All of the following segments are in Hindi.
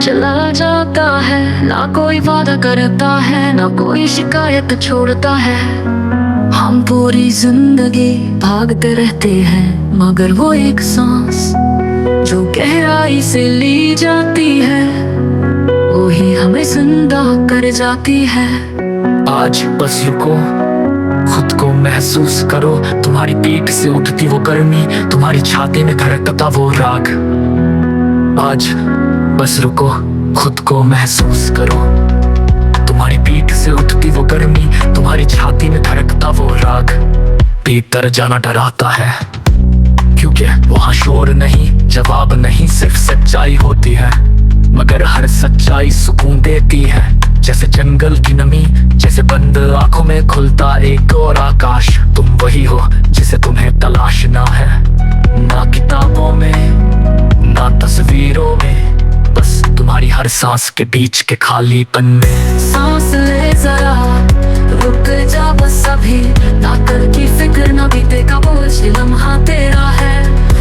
चला जाता है, ना कोई वादा करता है, ना कोई शिकायत छोड़ता है। हम पूरी जिंदगी भागते रहते हैं, मगर वो एक सांस जो गहराई से ली जाती है, वो ही हमें जिंदा कर जाती है। आज बस रुको, खुद को महसूस करो, तुम्हारी पीठ से उठती वो गर्मी, तुम्हारी छाती में धड़कता वो राग। आज बस रुको, खुद को महसूस करो, तुम्हारी पीठ से उठती वो गर्मी, तुम्हारी छाती में धड़कता वो राग। भीतर जाना डराता है, क्योंकि वहाँ शोर नहीं, जवाब नहीं, सिर्फ सच्चाई होती है। मगर हर सच्चाई सुकून देती है, जैसे जंगल की नमी, जैसे बंद आंखों में खुलता एक और आकाश। तुम वही हो जिसे तुम्हें तलाशना है, ना किताबों में, ना तस्वीरों में, बस तुम्हारी हर सांस के बीच के खालीपन में। सांस ले जरा, रुक जा बस अभी, ना कल की फिक्र, ना बीते का बोझ, ये लम्हा तेरा है।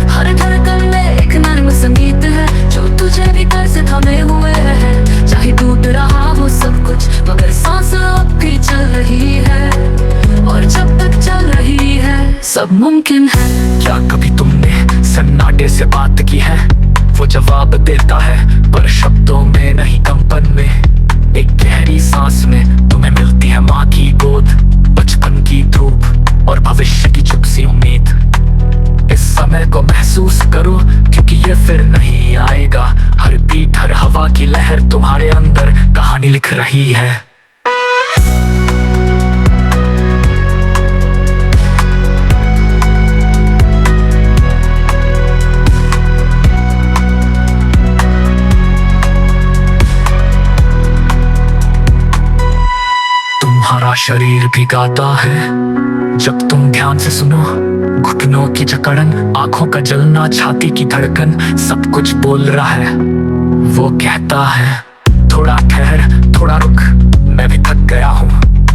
हर धड़कन में एक नर्म संगीत है, जो तुझे भी कल से थमे हुए है। चाहे टूट रहा हो सब कुछ, मगर सांस अब भी चल रही है, और जब तक चल रही है सब मुमकिन है। क्या कभी तुमने सन्नाटे से बात की है? वो जवाब देता है, पर शब्दों में नहीं, कंपन में। एक गहरी सांस में तुम्हें मिलती है माँ की गोद, बचपन की धूप और भविष्य की चुप सी उम्मीद। इस समय को महसूस करो, क्योंकि ये फिर नहीं आएगा। हर बीट, हर हवा की लहर तुम्हारे अंदर कहानी लिख रही है। तुम्हारा शरीर भी गाता है जब तुम ध्यान से सुनो। घुटनों की जकड़न, आंखों का जलना, छाती की धड़कन, सब कुछ बोल रहा है। वो कहता है, थोड़ा ठहर, थोड़ा रुक, मैं भी थक गया हूँ,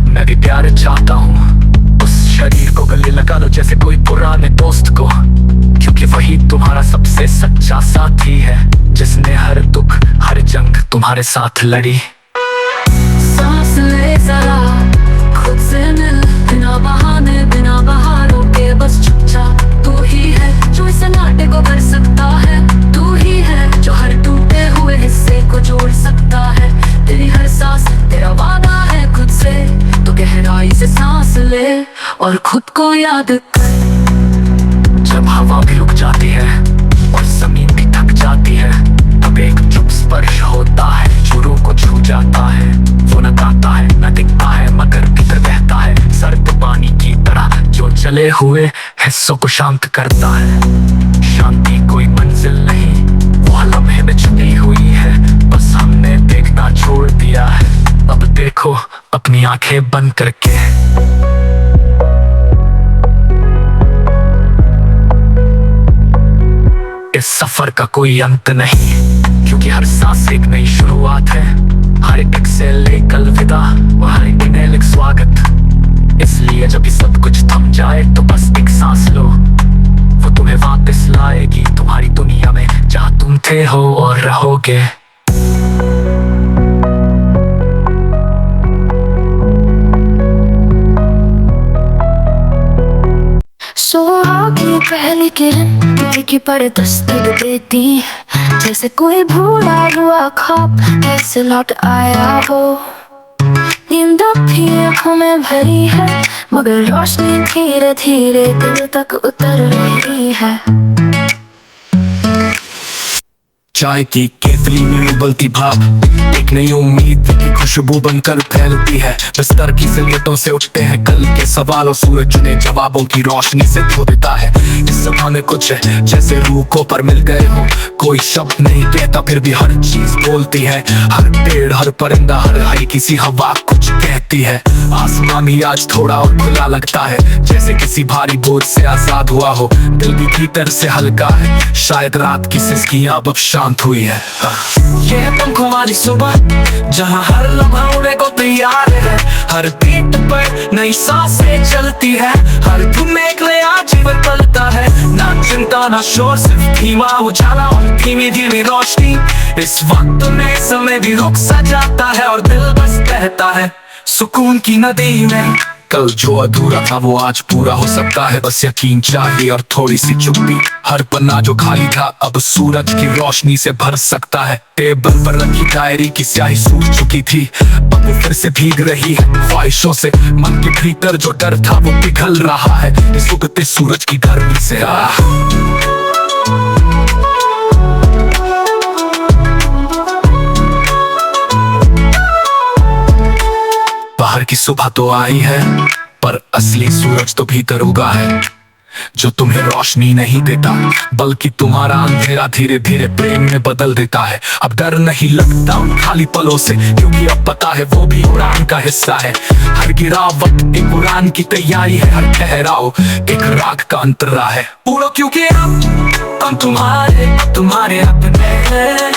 मैं भी प्यार चाहता हूँ। उस शरीर को गले लगा लो जैसे कोई पुराने दोस्त को, क्योंकि वही तुम्हारा सबसे सच्चा साथी है, जिसने हर दुख, हर जंग तुम्हारे साथ लड़ी। सांस ले जरा, खुद से मिल, बिना बहाने, बिना बहारों के, बस चुपचाप। तू ही है जो इस नाटे को भर सकता है, तू ही है जो हर टूटे हुए हिस्से को जोड़ सकता है। तेरी हर सांस तेरा वादा है खुद से, तो गहराई से सांस ले और खुद को याद कर। जब हवा भी रुक जाती है और जमीन भी थक जाती है, तब एक चुप स्पर्श होता है जो रूह को छू जाता है। वो न गाता है, न दिखता है, मगर भीतर बहता है, सर्द पानी की तरह जो जले हुए हिस्सों को शांत करता है। शांति कोई मंजिल नहीं, वो लम्हे में छुपी हुई है, बस हमने देखना छोड़ दिया है। अब देखो अपनी आंखें बंद करके। इस सफर का कोई अंत नहीं, क्योंकि हर सांस एक नई शुरुआत है। हर एक से लेकर अलविदा, हर एक नया स्वागत। इसलिए जब ये सब कुछ थम जाए तो बस एक सांस लो, वो तुम्हें वापस लाएगी तुम्हारी दुनिया में, जहाँ तुम थे हो और रहोगे। सुबह की पहली किरण दिल की पर दस्तक देती, जैसे कोई भूला हुआ ख्वाब ऐसे लौट आया हो। नींद भी आँखों में भरी है, मगर रोशनी धीरे धीरे दिल तक उतर रही है। चाय की केतली में उबलती भाप, एक नई उम्मीद की खुशबू बनकर फैलती है। बिस्तर की सिलवटों से उठते हैं कल के सवालों, सूरज ने जवाबों की रोशनी से धो देता है। इस समय में कुछ है जैसे रूह को पर मिल गए हो, कोई शब्द नहीं कहता फिर भी हर चीज बोलती है। हर पेड़, हर परिंदा, हर हल्की सी हवा कुछ कहती है। आसमान भी आज थोड़ा और खुला लगता है, जैसे किसी भारी बोझ से आजाद हुआ हो। दिल भी भीतर से हल्का है, शायद रात की सिसकियां अब शांत हुई है। ये है पंखों वाली सुबह, जहाँ हर लम्हा उड़ने को तैयार है। हर बीट पर नई सांसें चलती है, हर धुन में एक नया जीवन पलता है। ना चिंता ना शोर, सिर्फ धीमा उजाला और धीमी धीमी रोशनी। इस वक्त में समय भी रुक सा जाता है और दिल बस बहता है सुकून की नदी में। कल जो अधूरा था वो आज पूरा हो सकता है, बस यकीन चाहिए और थोड़ी सी चुप्पी। हर पन्ना जो खाली था अब सूरज की रोशनी से भर सकता है। टेबल पर रखी डायरी की स्याही सूख चुकी थी, अब वो फिर से भीग रही है ख्वाहिशों से। मन के भीतर जो डर था वो पिघल रहा है इस उगते सूरज की गर्मी से। बाहर की सुबह तो आई है, पर असली सूरज तो भीतर उगा है, जो तुम्हें रोशनी नहीं देता बल्कि तुम्हारा अंधेरा धीरे धीरे प्रेम में बदल देता है। अब डर नहीं लगता उन खाली पलों से, क्योंकि अब पता है वो भी उड़ान का हिस्सा है। हर गिरावट एक उड़ान की तैयारी है, हर ठहराव एक राग का अंतरा है। उड़ो क्योंकि अब हम तुम्हारे अपने हैं।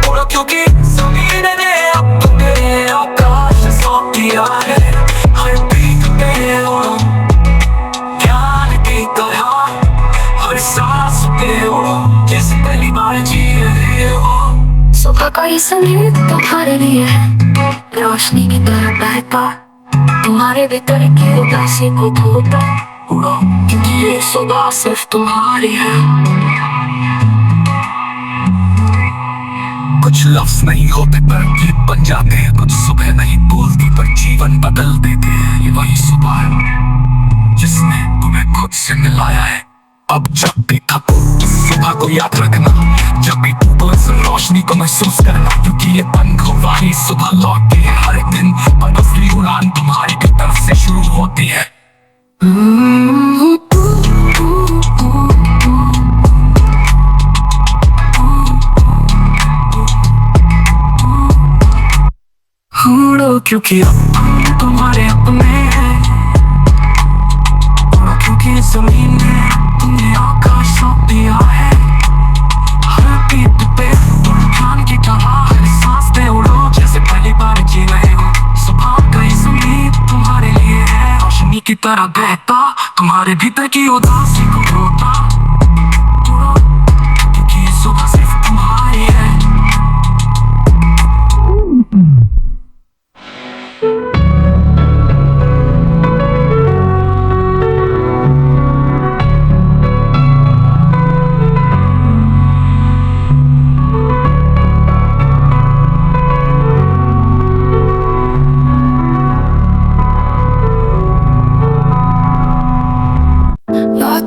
उड़ो क्योंकि ज़मीन ने अब तुम्हें आकाश सौंप दिया है। हर पीक पे उड़ो ज्ञान की तरह, हर सांस पे उड़ो जैसे पहली बार जी रहे हो। सुबह का ये संगीत तुम्हारे लिए है, रोशनी की तरह बहता, तुम्हारे भीतर की उदासी को धोता। उड़ो क्योंकि ये सुबह सिर्फ तुम्हारी है। कुछ लफ्ज नहीं होते पर गीत बन जाते हैं, कुछ सुबह नहीं बोलती पर जीवन बदल देते हैं। ये वही सुबह है जिसने तुम्हें खुद से मिलाया है। अब जब भी थको इस सुबह को याद रखना, जब भी डूबो इस रोशनी को महसूस करना, क्योंकि ये बंद वाली सुबह लौटती है हर एक दिन, पर असली उड़ान तुम्हारी की तरफ से शुरू होती है। उड़ो क्योंकि अब हम तुम्हारे अपने हैं। उड़ो क्योंकि ज़मीन ने तुम्हें आकाश सौंप दिया है। हर पीठ पे उड़ान की तरह, हर सांस पे उड़ो जैसे पहली बार जी रहे हो। सुबह का ये संगीत तुम्हारे लिए है, रोशनी की तरह बहता, तुम्हारे भीतर की उदासी को धोता। उड़ो क्योंकि ये सुबह सिर्फ तुम्हारी है।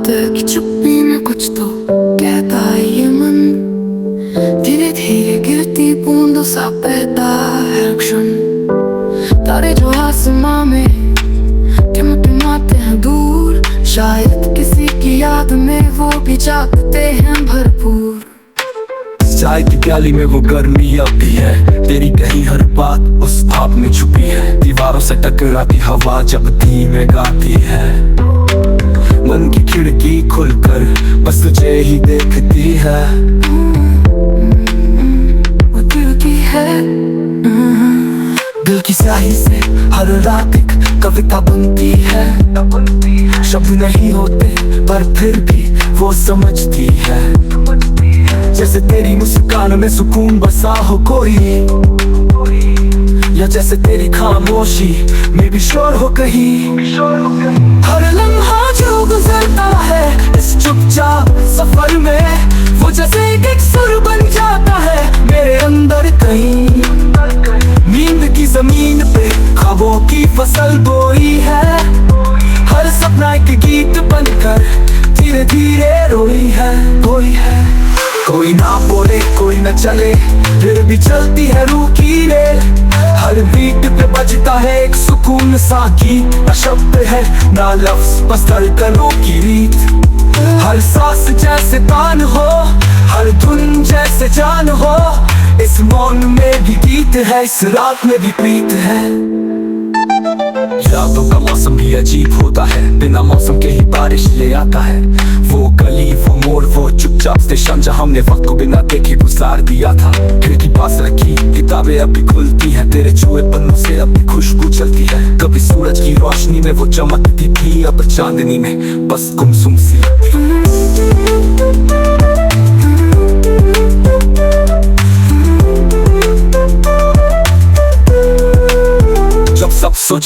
की चुप्पी में कुछ तो कहता है ये मन, धीरे धीरे गिरती बूंदों सा बहता है क्षण। तारे जो आसमां में टिमटिमाते हैं दूर, शायद किसी की याद में वो भी जागते हैं भरपूर। चाय की प्याली में वो गर्मी अब भी है, तेरी कही हर बात उस भाप में छुपी है। दीवारों से टकराती हवा जब धीमे गाती है, मन की खिड़की खुलकर बस तुझे ही देखती है। वो दिल की है, दिल की स्याही से हर रात एक कविता बनती है। शब्द नहीं होते पर फिर भी वो समझती है, जैसे तेरी मुस्कान में सुकून बसा हो कोई, या जैसे तेरी खामोशी में भी शोर हो कहीं। हर लम्हा जो गुजरता है इस चुपचाप सफर में, वो जैसे एक सुर बन जाता है मेरे अंदर कहीं। नींद की जमीन पे ख्वाबों की फसल बोई है, हर सपना एक गीत बनकर धीरे धीरे रोई है। कोई ना बोले कोई न चले, फिर भी चलती है रूह की रेल। हर बीट पे बजता है एक सुकून सा गीत, न शब्द है ना लफ्ज बस धड़कनों की रीत। हर सांस जैसे तान हो, हर धुन जैसे जान हो, इस मौन में भी गीत है, इस रात में भी प्रीत है। रातों का मौसम भी अजीब होता है, बिना मौसम के ही बारिश ले आता है। वो गली वो मोड़ वो चुपचाप स्टेशन जहाँ हमने वक्त को बिना देखे गुजार दिया था। खिड़की पास रखी किताबें अब भी खुलती हैं, तेरे छुए पन्नों से अब भी खुशबू चलती है। कभी सूरज की रोशनी में वो चमकती थी, अब चांदनी में बस गुमसुम सी।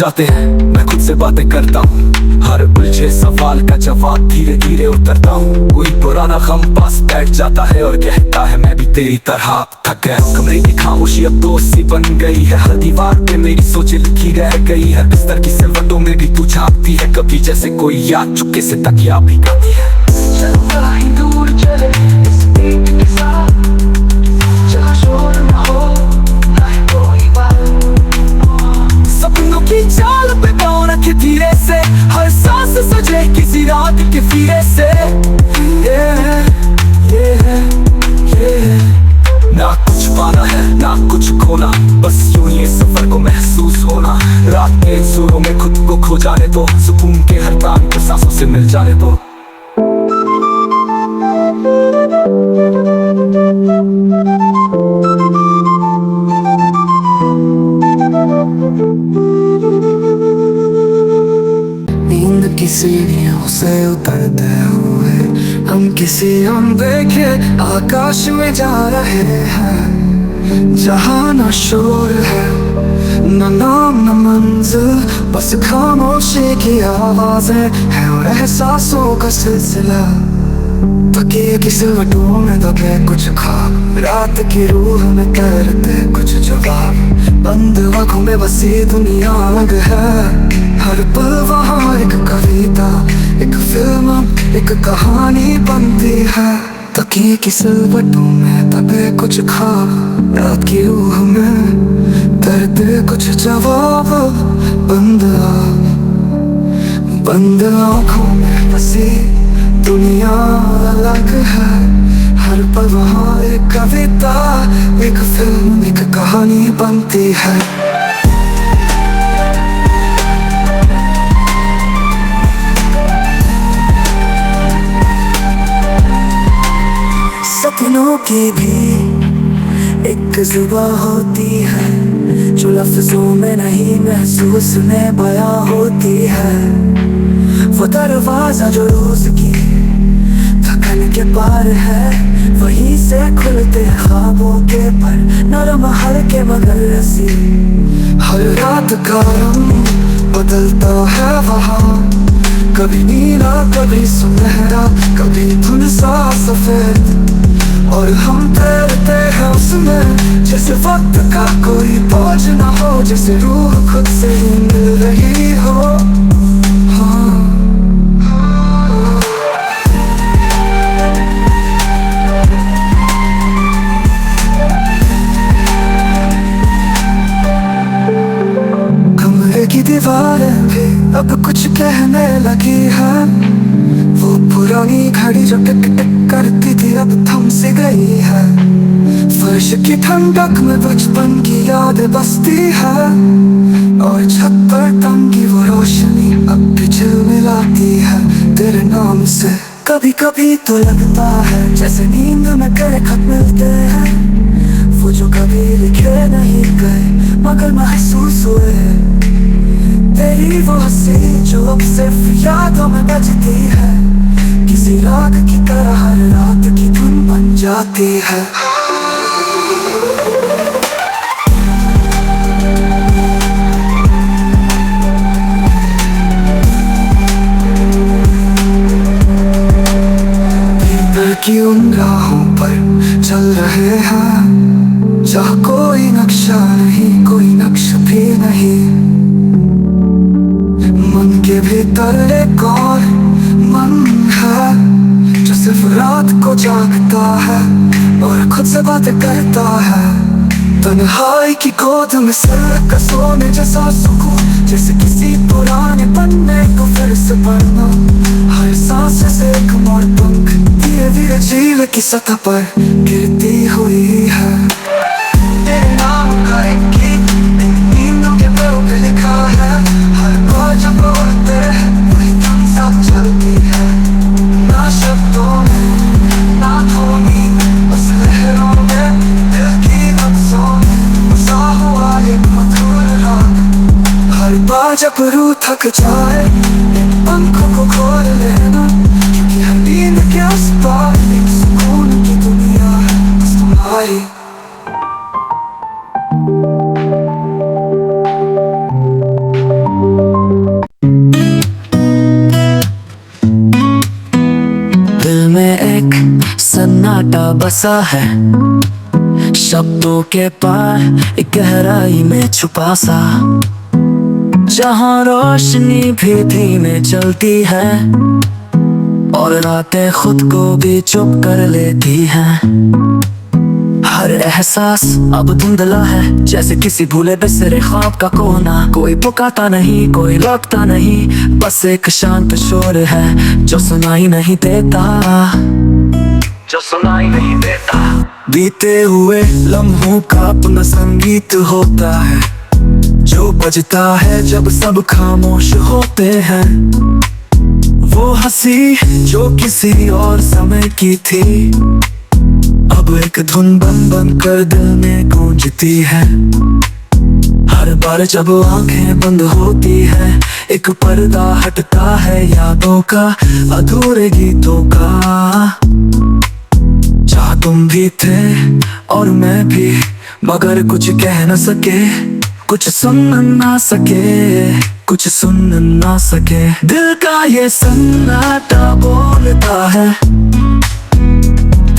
जाते हैं। मैं खुद से बातें करता हूँ, हर उलझे सवाल का जवाब धीरे धीरे उतरता हूँ। कोई पुराना गम पास बैठ जाता है और कहता है मैं भी तेरी तरह थक गया। कमरे की खामोशी अब दोस्त सी बन गई है, हर दीवार पे मेरी सोचें लिखी रह गई है। बिस्तर की सिलवटों में भी तू झांकती है, कभी जैसे कोई याद चुपके से तकिया भी गाती है। चलो कहीं दूर चले इस बीट के साथ, जहाँ शोर न हो न ही कोई बात। सपनों की चाल पे पाँव रखे धीरे से, हर सांस सजे किसी रात के फिरे से। ना कुछ पाना है ना कुछ खोना, बस यूं ही इस सफर को महसूस होना। रात के सुरों में खुद को खो जाने दो, सुकून के हर तान को सांसों से मिल जाने दो। नींद की सीढ़ियों से उतरते हुए हम किसी अनदेखे आकाश में जा रहे हैं, जहाँ न शोर है न नाम न मंजिल, बस खामोशी की आवाजें हैं और एहसासों का सिलसिला। तकिए की सिलवटों में दबे कुछ ख्वाब, रात की रूह में तैरते कुछ जवाब। बंद आँखों में बसी दुनिया अलग है, हर पल वहाँ एक कविता, एक फिल्म, एक कहानी बनती है। तकिए की सिलवटों में दबे कुछ ख्वाब, रात की रूह में तैरते कुछ जवाब। बंद आँखों में बसी दुनिया अलग है, हर पल वहाँ एक कविता, एक फिल्म, एक कहानी बनती है। सपनों की भी एक जुबान होती है, जो लफ्जों में नहीं महसूस में बयां होती है। वो दरवाजा जो रोज की थकन के पार है, वहीं से खुलते ख्वाबों के पर, नरम हल्के मगर रसी। हर रात का रंग बदलता है वहाँ, कभी नीला कभी सुनहरा कभी धुंध सा सफेद, और हम तैरते हैं उसमें जैसे वक्त का कोई बोझ ना हो, जैसे रूह खुद से ही मिल रही हो। कमरे की दीवारें भी अब कुछ कहने लगी है, वो पुरानी घड़ी जो टिक टिक करती थी अब थम सी गई है। फर्श की ठंडक में बचपन की याद बसती है, और छत पर तंगी वो रोशनी अब भी झिलमिलाती है तेरे नाम से। कभी कभी तो लगता है जैसे नींद में तेरे खत मिलते हैं, वो जो कभी लिखे नहीं गए मगर महसूस हुए। तेरी वो हंसी जो अब सिर्फ यादों में बजती है, किसी राग की तरह हर रात की धुन बन जाती है। भीतर की उन राहों पर चल रहे हैं, जहाँ कोई नक्शा नहीं कोई नक्श भी नहीं। मन के भीतर एक और मन है, जो सिर्फ रात को जागता है और खुद से बातें करता है। तन्हाई की गोद में सर का सोने जैसा सुकून, जैसे किसी पुराने पन्ने को फिर से पढ़ना। हर सांस से एक मोड़ पंख धीरे धीरे झील की सतह पर गिरती हुई है। तेरे नाम का एक गीत नींदों के पेड़ों पे लिखा है, हर बार जब बोलते हैं वही धुन साथ चलती है। ना शब्दों में ना ध्वनि, बस लहरों में दिल की नब्ज़ों में बसा हुआ एक मधुर राग। हर बार जब रूह थक जाए पंखों को खोल लेना, क्योंकि हर नींद के उस पार एक सुकून की दुनिया है बस तुम्हारी। सन्नाटा बसा है शब्दों के पार एक गहराई में छुपा सा, जहाँ रोशनी भी धीमे चलती है और रातें खुद को भी चुप कर लेती हैं। हर एहसास अब धुंधला है, जैसे किसी भूले बिसरे ख्वाब का कोना। कोई पुकारता नहीं, कोई रोकता नहीं, बस एक शांत शोर है जो सुनाई नहीं देता, जो सुनाई नहीं देता। बीते हुए लम्हों का अपना संगीत होता है, जो बजता है जब सब खामोश होते हैं। वो हंसी जो किसी और समय की थी, अब एक धुन बन बन कर दिल में गूंजती है। हर बार जब आंखें बंद होती है, एक पर्दा हटता है यादों का, अधूरे गीतों का। जहाँ तुम भी थे और मैं भी, मगर कुछ कह न सके, कुछ सुन ना सके, कुछ सुन ना सके। दिल का ये सन्नाटा बोलता है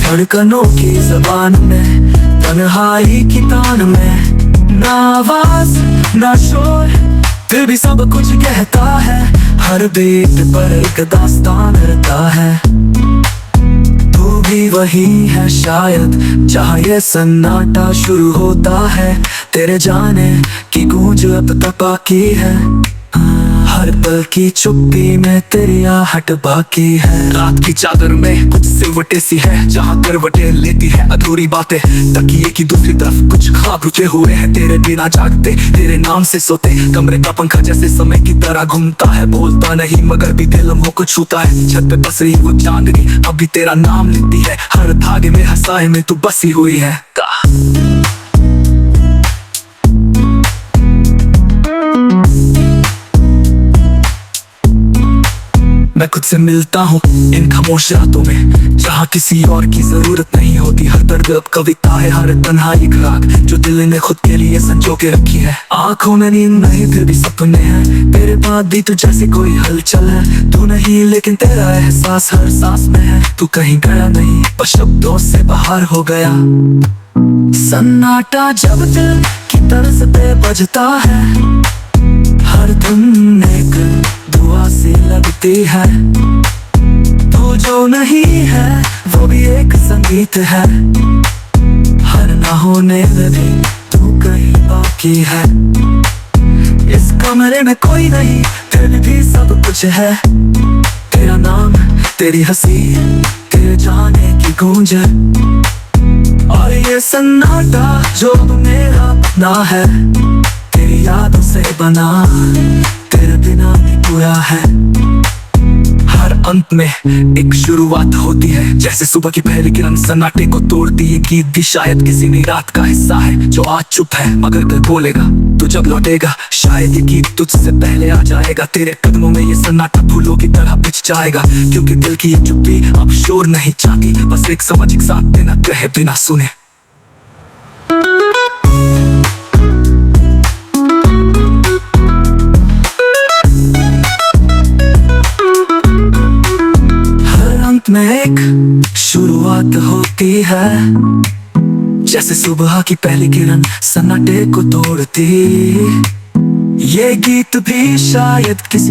धड़कनों की जबान में, तन्हाई की तान में। ना आवाज ना शोर, फिर भी सब कुछ कहता है। हर बीट पर एक दास्तान रहता है। तू भी वही है शायद, जहाँ ये सन्नाटा शुरू होता है। तेरे जाने की गूंज अब तक बाकी है, हर पल की चुप्पी में तेरी आहट बाकी है। रात की चादर में कुछ सिलवटें सी है, जहाँ करवटें लेती है अधूरी बातें। तकिए की दूसरी तरफ कुछ ख्वाब रुके हुए हैं, तेरे बिना जागते, तेरे नाम से सोते। कमरे का पंखा जैसे समय की तरह घूमता है, बोलता नहीं मगर भी दिल लम्हों को छूता है। छत पे बस रही वो चांदनी अभी तेरा नाम लेती है, हर धागे में हंसाए में तू बसी हुई है। मैं खुद से मिलता हूँ इन खामोश रातों में, जहाँ किसी और की जरूरत नहीं होती। हर दर्द अब कविता है, हर तन्हाई राग जो दिल ने खुद के लिए संजो के रखी है। आंखों में नींद नहीं फिर भी सपने हैं, मेरे बाद भी तू जैसे कोई हलचल है। तू नहीं लेकिन तेरा एहसास हर सांस में है। तू कहीं गया नहीं, बस शब्दों से बाहर हो गया। सन्नाटा जब दिल की तर्ज पे बजता है, हर धुन एक दुआ सी लगती है। तू जो नहीं है वो भी एक संगीत है, हर ना होने में भी तू कहीं बाकी है। इस कमरे में कोई नहीं फिर भी सब कुछ है। तेरा नाम, तेरी हंसी, तेरे जाने की गूंज, और ये सन्नाटा जो मेरा अपना है। तेरी यादों से बना, तेरे बिना भी पूरा है। हर अंत में एक शुरुआत होती है, जैसे सुबह की पहली किरण सन्नाटे को तोड़ती। ये गीत भी शायद किसी नई रात का हिस्सा है, जो आज चुप है मगर कल बोलेगा। तू जब लौटेगा शायद ये गीत तुझसे पहले आ जाएगा। तेरे कदमों में ये सन्नाटा फूलों की तरह बिछ जाएगा, क्योंकि दिल की ये चुप्पी अब शोर नहीं चाहती, बस एक समझ एक साथ देना कहे बिना सुने। में एक शुरुआत होती है, जैसे सुबह की पहली किरण सन्नाटे को तोड़ती। ये गीत भी शायद किसी